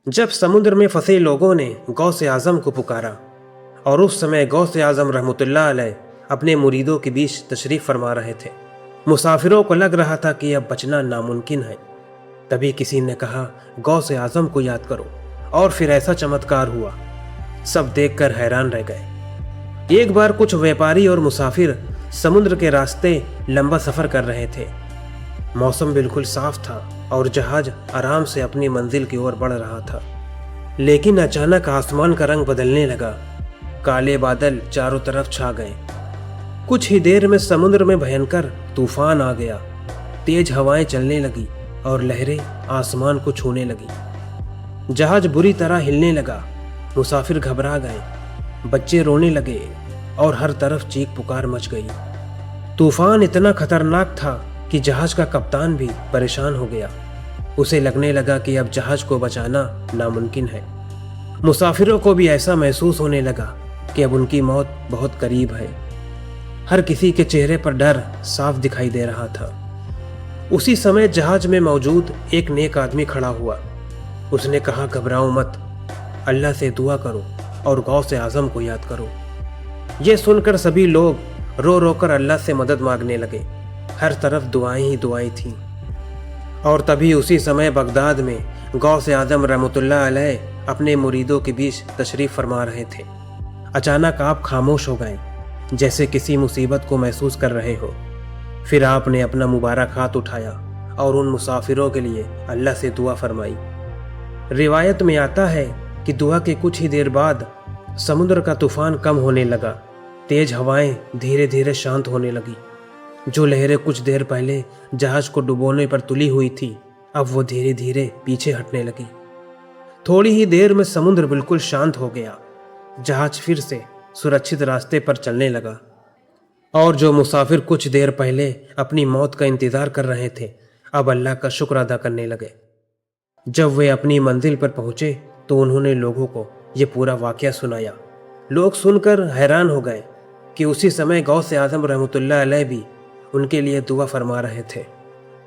जब समुद्र में फंसे लोगों ने गौसे आजम को पुकारा और उस समय गौसे आजम रहमतुल्लाह अलैह अपने मुरीदों के बीच तशरीफ फरमा रहे थे। मुसाफिरों को लग रहा था कि अब बचना नामुमकिन है। तभी किसी ने कहा, गौसे आजम को याद करो। और फिर ऐसा चमत्कार हुआ, सब देखकर हैरान रह गए। एक बार कुछ व्यापारी और मुसाफिर समुद्र के रास्ते लंबा सफर कर रहे थे। मौसम बिल्कुल साफ था और जहाज आराम से अपनी मंजिल की ओर बढ़ रहा था। लेकिन अचानक आसमान का रंग बदलने लगा। काले बादल चारों तरफ छा गए। कुछ ही देर में समुद्र में भयंकर तूफान आ गया। तेज हवाएं चलने लगी और लहरें आसमान को छूने लगी। जहाज बुरी तरह हिलने लगा। मुसाफिर घबरा गए, बच्चे रोने लगे और हर तरफ चीख पुकार मच गई। तूफान इतना खतरनाक था कि जहाज का कप्तान भी परेशान हो गया। उसे लगने लगा कि अब जहाज को बचाना नामुमकिन है। मुसाफिरों को भी ऐसा महसूस होने लगा कि अब उनकी मौत बहुत करीब है। हर किसी के चेहरे पर डर साफ दिखाई दे रहा था। उसी समय जहाज में मौजूद एक नेक आदमी खड़ा हुआ। उसने कहा, घबराओ मत, अल्लाह से दुआ करो और गौसे आजम को याद करो। यह सुनकर सभी लोग रो रो कर अल्लाह से मदद मांगने लगे। हर तरफ दुआएं ही दुआएं थीं। और तभी उसी समय बगदाद में गौसे आजम रहमतुल्लाह अलैह अपने मुरीदों के बीच तशरीफ फरमा रहे थे। अचानक आप खामोश हो गए, जैसे किसी मुसीबत को महसूस कर रहे हो। फिर आपने अपना मुबारक हाथ उठाया और उन मुसाफिरों के लिए अल्लाह से दुआ फरमाई। रिवायत में आता है कि दुआ के कुछ ही देर बाद समुद्र का तूफान कम होने लगा। तेज हवाएं धीरे धीरे शांत होने लगी। जो लहरें कुछ देर पहले जहाज को डुबोने पर तुली हुई थी, अब वो धीरे धीरे पीछे हटने लगी। थोड़ी ही देर में समुद्र बिल्कुल शांत हो गया। जहाज फिर से सुरक्षित रास्ते पर चलने लगा और जो मुसाफिर कुछ देर पहले अपनी मौत का इंतजार कर रहे थे, अब अल्लाह का शुक्र अदा करने लगे। जब वे अपनी मंजिल पर पहुंचे तो उन्होंने लोगों को ये पूरा वाकया सुनाया। लोग सुनकर हैरान हो गए कि उसी समय गौसे आजम रहमतुल्लाह अलैह भी उनके लिए दुआ फरमा रहे थे।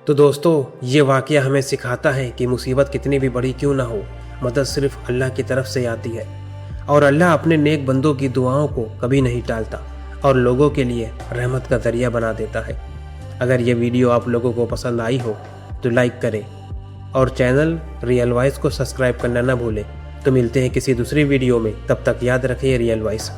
तो दोस्तों, ये वाकया हमें सिखाता है कि मुसीबत कितनी भी बड़ी क्यों ना हो, मदद सिर्फ अल्लाह की तरफ से आती है और अल्लाह अपने नेक बंदों की दुआओं को कभी नहीं टालता और लोगों के लिए रहमत का जरिया बना देता है। अगर ये वीडियो आप लोगों को पसंद आई हो तो लाइक करें और चैनल रियल वॉइस को सब्सक्राइब करना ना भूलें। तो मिलते हैं किसी दूसरी वीडियो में, तब तक याद रखें रियल वॉइस।